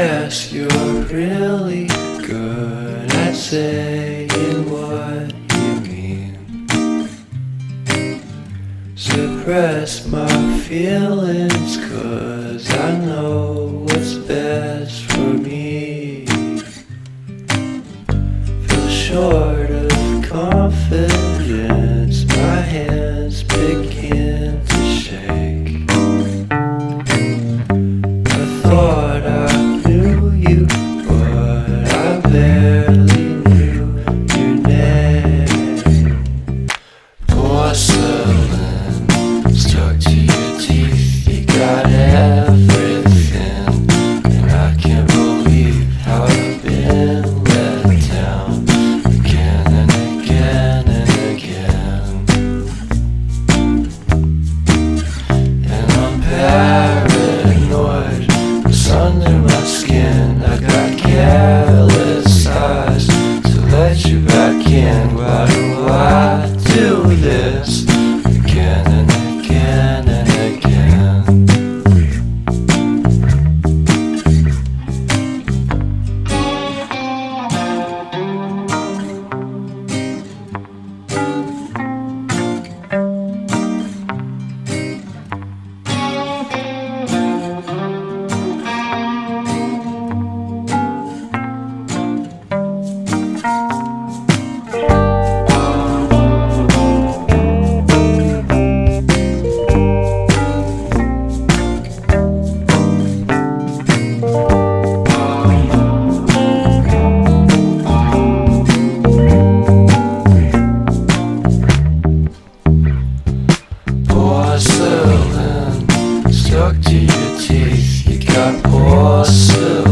guess you're really good at saying what you mean. Suppress my feelings 'cause I know what's best for me. Feel short of confidence, my hands begin to shake. I thought I knew you, but I barely knew your name. Porcelain stuck to your teeth, you got everything, and I can't believe how I've been let down again and again and again. And I'm paranoid, what's under my skin? I got careless eyes to let you back in. Why do I do this again and again and again? Porcelain stuck to your teeth, you got porcelain.